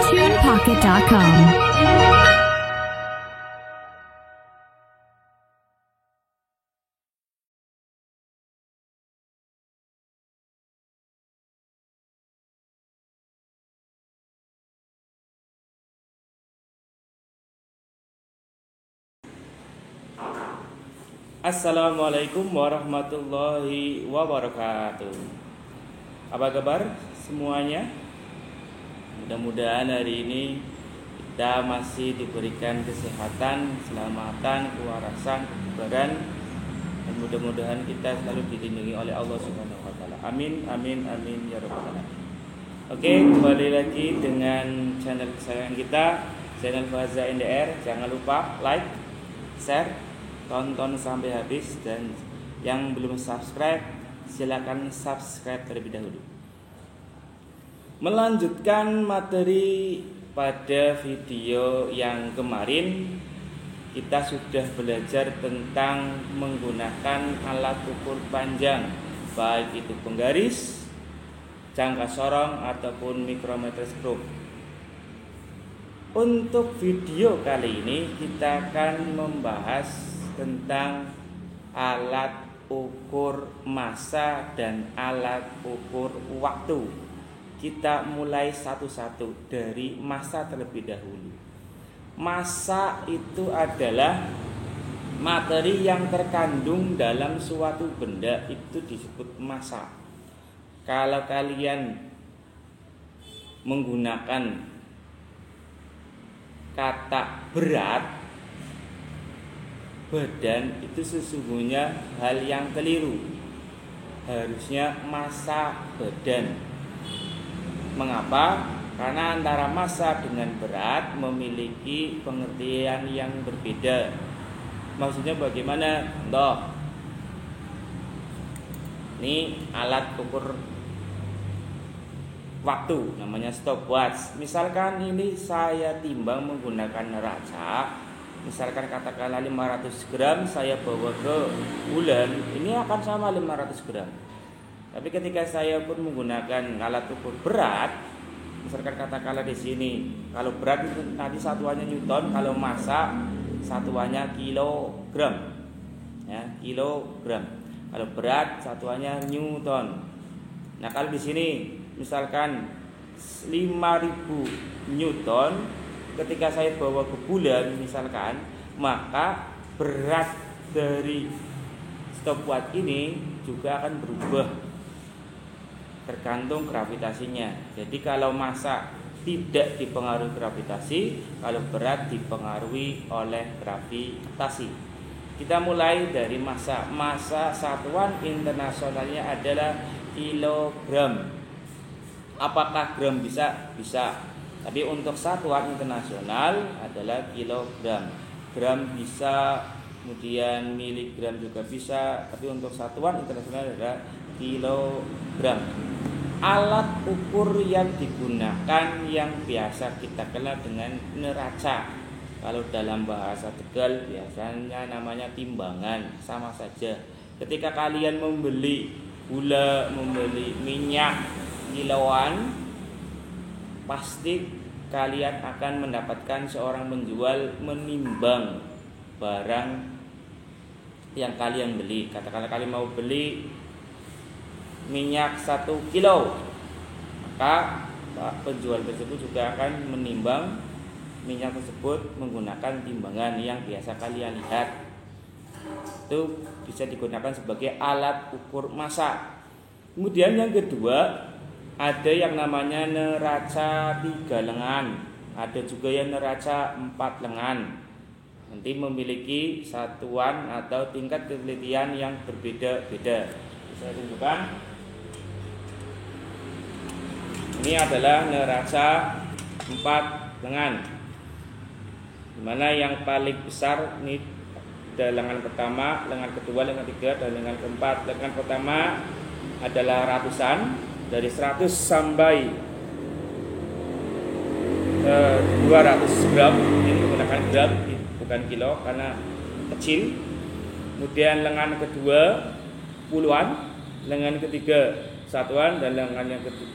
TunePocket.com. Assalamualaikum warahmatullahi wabarakatuh. Apa kabar semuanya? Mudah-mudahan hari ini kita masih diberikan kesehatan, keselamatan, kewarasan, kebugaran, dan mudah-mudahan kita selalu dilindungi oleh Allah Subhanahu wa taala. Amin amin amin ya rabbal alamin. Oke, kembali lagi dengan channel kesayangan kita, channel Faza NDR. Jangan lupa like, share, tonton sampai habis, dan yang belum subscribe silakan subscribe terlebih dahulu. Melanjutkan materi pada video yang kemarin, kita sudah belajar tentang menggunakan alat ukur panjang, baik itu penggaris, jangka sorong ataupun mikrometroskop. Untuk video kali ini kita akan membahas tentang alat ukur massa dan alat ukur waktu. Kita mulai satu-satu dari massa terlebih dahulu. Massa itu adalah materi yang terkandung dalam suatu benda, itu disebut massa. Kalau kalian menggunakan kata berat, badan, itu sesungguhnya hal yang keliru. Harusnya massa badan. Mengapa? Karena antara massa dengan berat memiliki pengertian yang berbeda. Maksudnya bagaimana? Contoh, ini alat ukur waktu, namanya stopwatch. Misalkan ini saya timbang menggunakan neraca, misalkan katakanlah 500 gram saya bawa ke bulan, ini akan sama 500 gram. Tapi ketika saya pun menggunakan alat ukur berat, misalkan katakanlah di sini, kalau berat itu nanti satuannya newton, kalau massa satuannya kilogram. Ya, kilogram. Kalau berat satuannya newton. Nah, kalau di sini misalkan 5000 newton, ketika saya bawa ke bulan misalkan, maka berat dari stopwatch ini juga akan berubah tergantung gravitasinya. Jadi kalau massa tidak dipengaruhi gravitasi, kalau berat dipengaruhi oleh gravitasi. Kita mulai dari massa. Massa satuan internasionalnya adalah kilogram. Apakah gram bisa? Bisa. Tapi untuk satuan internasional adalah kilogram. Gram bisa, kemudian miligram juga bisa, tapi untuk satuan internasional adalah kilogram. Alat ukur yang digunakan yang biasa kita kenal dengan neraca. Kalau dalam bahasa Tegal biasanya namanya timbangan, sama saja. Ketika kalian membeli gula, membeli minyak kiloan, pasti kalian akan mendapatkan seorang penjual menimbang barang yang kalian beli. Katakanlah kalian mau beli minyak 1 kilo, maka penjual tersebut juga akan menimbang minyak tersebut menggunakan timbangan yang biasa kalian lihat. Itu bisa digunakan sebagai alat ukur massa. Kemudian yang kedua, ada yang namanya neraca 3 lengan, ada juga yang neraca 4 lengan. Nanti memiliki satuan atau tingkat ketelitian yang berbeda-beda. Saya tunjukkan. Ini adalah neraca 4 lengan, dimana yang paling besar ini ada lengan pertama, lengan kedua, lengan ketiga, dan lengan keempat. Lengan pertama adalah ratusan, dari 100 sampai 200 gram. Ini menggunakan gram bukan kilo karena kecil. Kemudian lengan kedua puluhan, lengan ketiga satuan, dan lengan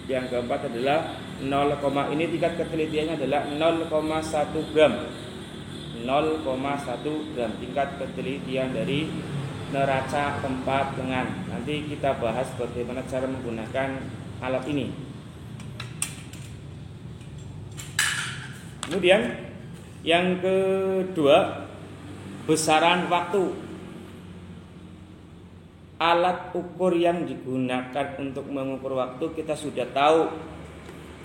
yang keempat adalah 0, ini tingkat ketelitiannya adalah 0,1 gram. 0,1 gram tingkat ketelitian dari neraca 4 lengan. Nanti kita bahas bagaimana cara menggunakan alat ini. Kemudian yang kedua, besaran waktu. Alat ukur yang digunakan untuk mengukur waktu kita sudah tahu.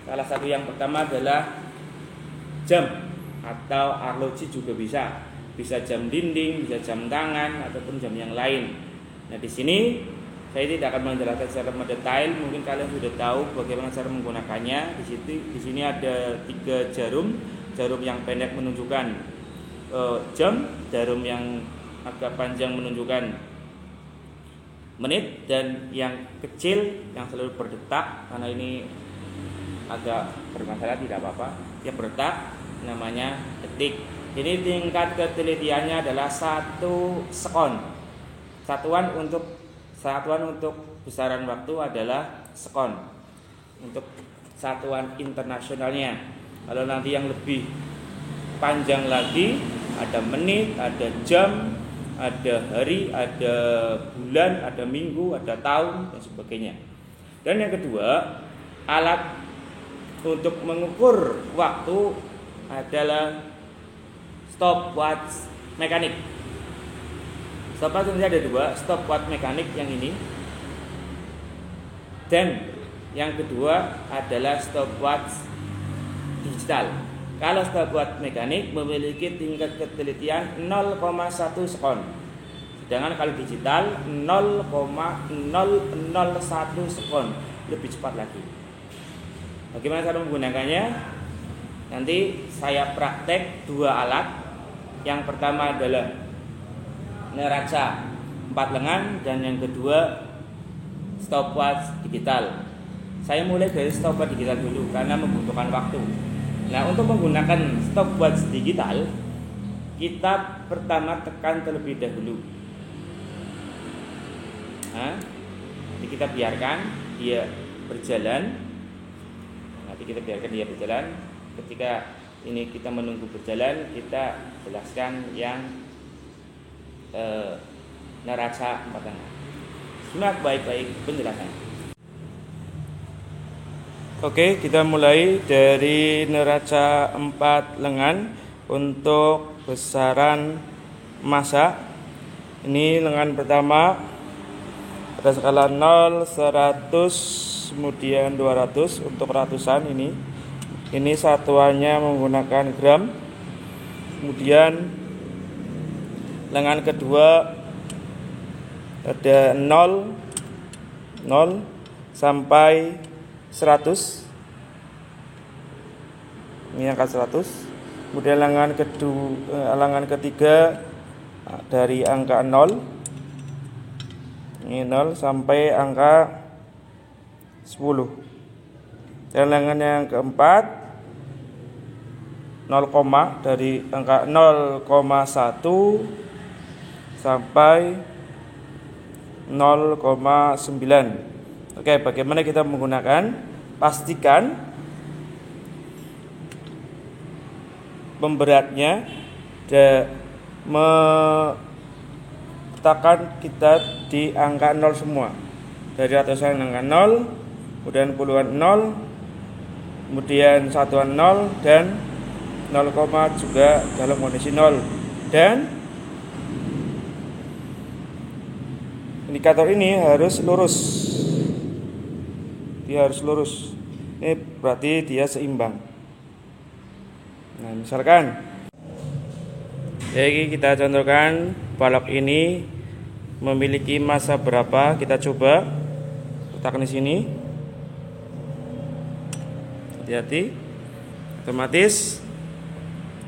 Salah satu yang pertama adalah jam atau arloji juga bisa. Bisa jam dinding, bisa jam tangan ataupun jam yang lain. Nah, di sini saya tidak akan menjelaskan secara mendetail, mungkin kalian sudah tahu bagaimana cara menggunakannya. Di sini ada 3 jarum. Jarum yang pendek menunjukkan jam, jarum yang agak panjang menunjukkan menit, dan yang kecil yang selalu berdetak, karena ini agak bermasalah tidak apa-apa, ya berdetak, namanya detik. Ini tingkat ketelitiannya adalah 1 sekon. Satuan untuk besaran waktu adalah sekon. Untuk satuan internasionalnya, kalau nanti yang lebih panjang lagi, ada menit, ada jam, ada hari, ada bulan, ada minggu, ada tahun, dan sebagainya. Dan yang kedua, alat untuk mengukur waktu adalah stopwatch mekanik. Stopwatch ini ada 2, stopwatch mekanik yang ini, dan yang kedua adalah stopwatch digital. Kalau stopwatch mekanik memiliki tingkat ketelitian 0,1 sekon. Sedangkan kalau digital 0,001 sekon, lebih cepat lagi. Bagaimana cara menggunakannya? Nanti saya praktek 2 alat. Yang pertama adalah neraca 4 lengan, dan yang kedua stopwatch digital. Saya mulai dari stopwatch digital dulu karena membutuhkan waktu. Nah, untuk menggunakan stopwatch digital, kita pertama tekan terlebih dahulu. Nanti kita biarkan dia berjalan. Ketika ini kita menunggu berjalan, kita jelaskan yang neraca 4 lengan. Simak baik-baik penjelasannya. Oke, kita mulai dari neraca 4 lengan untuk besaran massa. Ini lengan pertama pada skala 0, 100, kemudian 200 untuk ratusan ini. Ini satuannya menggunakan gram. Kemudian lengan kedua ada 0 sampai 100. Ini angka 100. Kemudian lengan ketiga dari angka 0. Ini 0 sampai angka 10. Dan lengan yang keempat 0, dari angka 0,1 sampai 0,9. Oke, bagaimana kita menggunakan? Pastikan pemberatnya meletakkan kita di angka 0 semua. Dari ratusan angka 0, kemudian puluhan 0, kemudian satuan 0, dan 0, juga dalam kondisi 0. Dan indikator ini harus lurus. Dia harus lurus. Ini berarti dia seimbang. Nah, misalkan jadi kita contohkan balok ini memiliki massa berapa, kita coba letakkan di sini. Hati-hati. Otomatis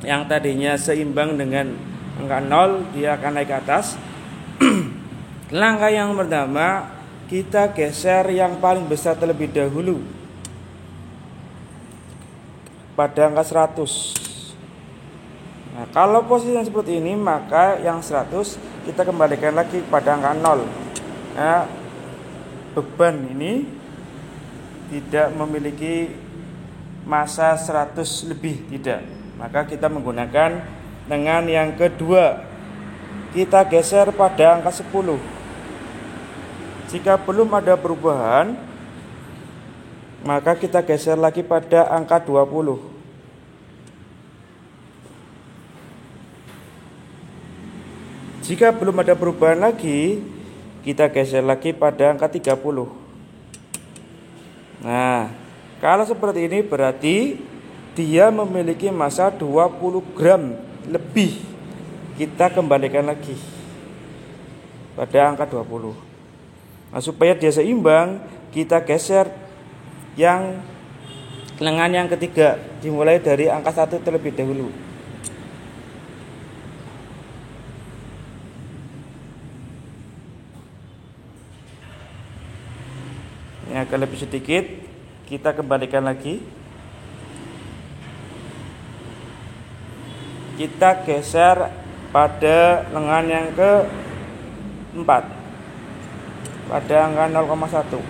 yang tadinya seimbang dengan angka 0, dia akan naik ke atas. Langkah yang pertama, kita geser yang paling besar terlebih dahulu pada angka 100. Nah, kalau posisi yang seperti ini, maka yang 100 kita kembalikan lagi pada angka 0. Nah, beban ini tidak memiliki massa 100 lebih, tidak. Maka kita menggunakan lengan yang kedua. Kita geser pada angka 10. Jika belum ada perubahan, maka kita geser lagi pada angka 20. Jika belum ada perubahan lagi, kita geser lagi pada angka 30. Nah, kalau seperti ini berarti dia memiliki massa 20 gram lebih. Kita kembalikan lagi pada angka 20. Nah, supaya dia seimbang, kita geser yang lengan yang ketiga, dimulai dari angka 1 terlebih dahulu. Ini agak lebih sedikit, kita kembalikan lagi. Kita geser pada lengan yang keempat pada angka 0,1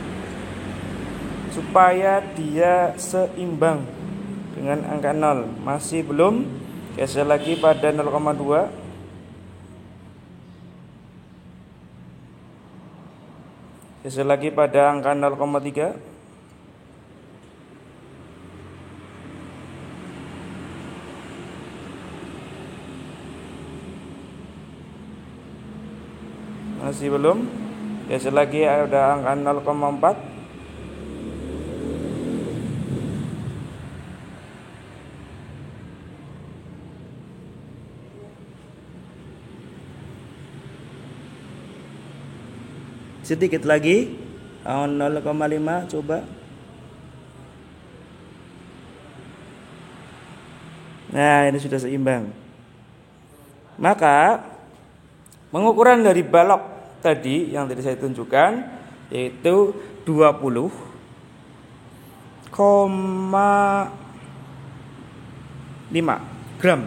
supaya dia seimbang dengan angka 0. Masih belum, geser lagi pada 0,2. Geser lagi pada angka 0,3. Masih belum, geser lagi ada angka 0,4. Sedikit lagi 0,5, coba. Nah, ini sudah seimbang. Maka pengukuran dari balok tadi yang tadi saya tunjukkan yaitu 20,5 gram.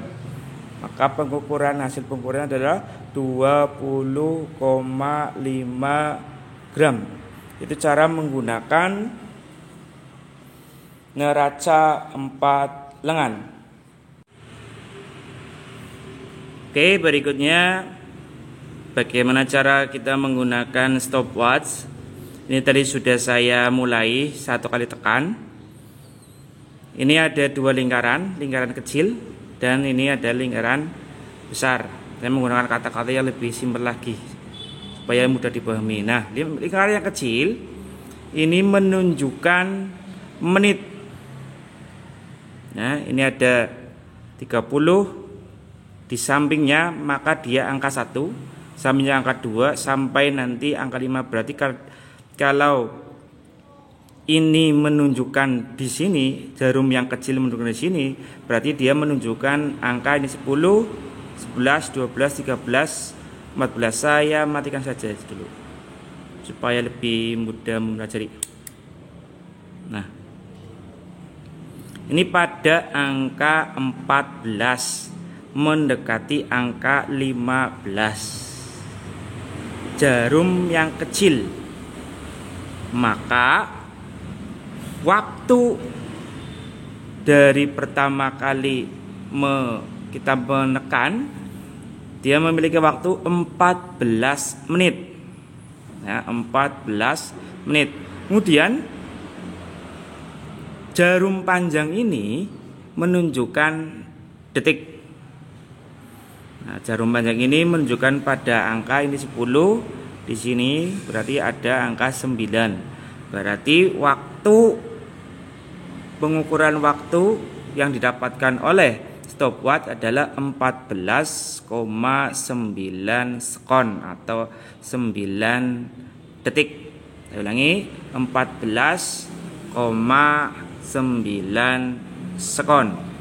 Maka hasil pengukuran adalah 20,5 gram. Itu cara menggunakan neraca 4 lengan. Oke, berikutnya bagaimana cara kita menggunakan stopwatch. Ini tadi sudah saya mulai 1 kali tekan. Ini ada 2 lingkaran, lingkaran kecil dan ini ada lingkaran besar. Saya menggunakan kata-kata yang lebih simpel lagi supaya mudah dipahami. Nah, lingkaran yang kecil ini menunjukkan menit. Nah, ini ada 30 di sampingnya, maka dia angka 1, sampingnya angka 2 sampai nanti angka 5. Berarti kalau ini menunjukkan di sini, jarum yang kecil menunjukkan di sini, berarti dia menunjukkan angka ini 10, 11, 12, 13, 14. Saya matikan saja dulu supaya lebih mudah mempelajari. Nah, ini pada angka 14 mendekati angka 15, jarum yang kecil. Maka waktu dari pertama kali kita menekan, dia memiliki waktu 14 menit. Ya, 14 menit. Kemudian jarum panjang ini menunjukkan detik. Nah, jarum panjang ini menunjukkan pada angka ini 10, di sini berarti ada angka 9. Berarti waktu pengukuran waktu yang didapatkan oleh stopwatch adalah 14,9 sekon atau 9 detik. Saya ulangi, 14,9 sekon.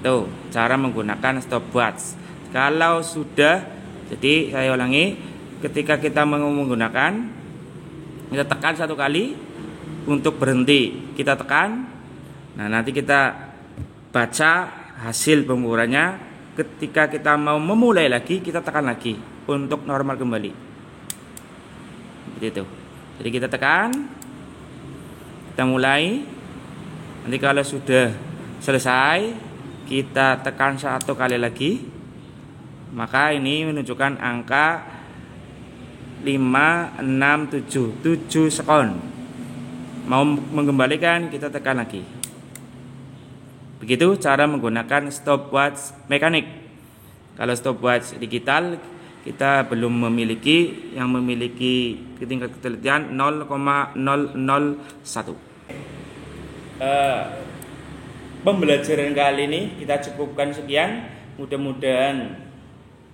Tuh, cara menggunakan stopwatch. Kalau sudah, jadi saya ulangi, ketika kita menggunakan, kita tekan 1 kali untuk berhenti, kita tekan. Nah, nanti kita baca hasil pengukurannya. Ketika kita mau memulai lagi, kita tekan lagi untuk normal kembali. Seperti itu. Jadi kita tekan, kita mulai. Nanti kalau sudah selesai, kita tekan 1 kali lagi. Maka ini menunjukkan angka 5, 6, 7 sekon. Mau mengembalikan, kita tekan lagi. Begitu cara menggunakan stopwatch mekanik. Kalau stopwatch digital kita belum memiliki, yang memiliki tingkat ketelitian 0,001. Pembelajaran kali ini kita cukupkan sekian. Mudah-mudahan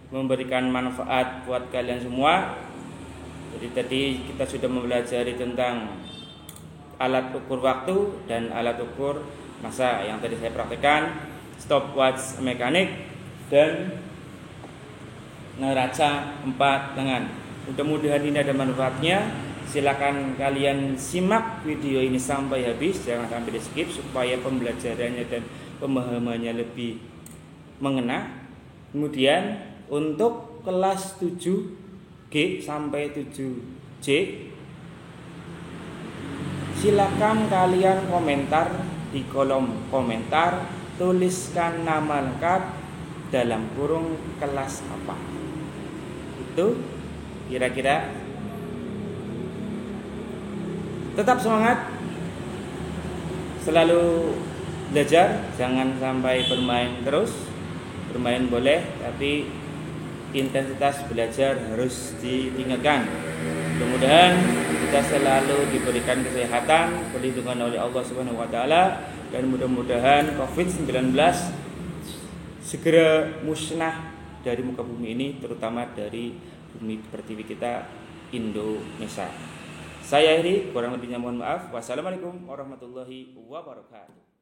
memberikan manfaat buat kalian semua. Jadi tadi kita sudah mempelajari tentang alat ukur waktu dan alat ukur masa yang tadi saya praktekkan, stopwatch mekanik dan neraca 4 tangan. Mudah-mudahan ini ada manfaatnya. Silakan kalian simak video ini sampai habis, jangan sampai di skip supaya pembelajarannya dan pemahamannya lebih mengena. Kemudian untuk kelas 7G sampai 7C, silakan kalian komentar di kolom komentar, tuliskan nama lengkap dalam kurung kelas apa. Itu kira-kira. Tetap semangat, selalu belajar, jangan sampai bermain terus. Bermain boleh, tapi intensitas belajar harus ditingkatkan. Mudah-mudahan kita selalu diberikan kesehatan, perlindungan oleh Allah Subhanahu wa taala, dan mudah-mudahan Covid-19 segera musnah dari muka bumi ini, terutama dari bumi pertiwi kita Indonesia. Saya Heri, kurang lebihnya mohon maaf. Wassalamualaikum warahmatullahi wabarakatuh.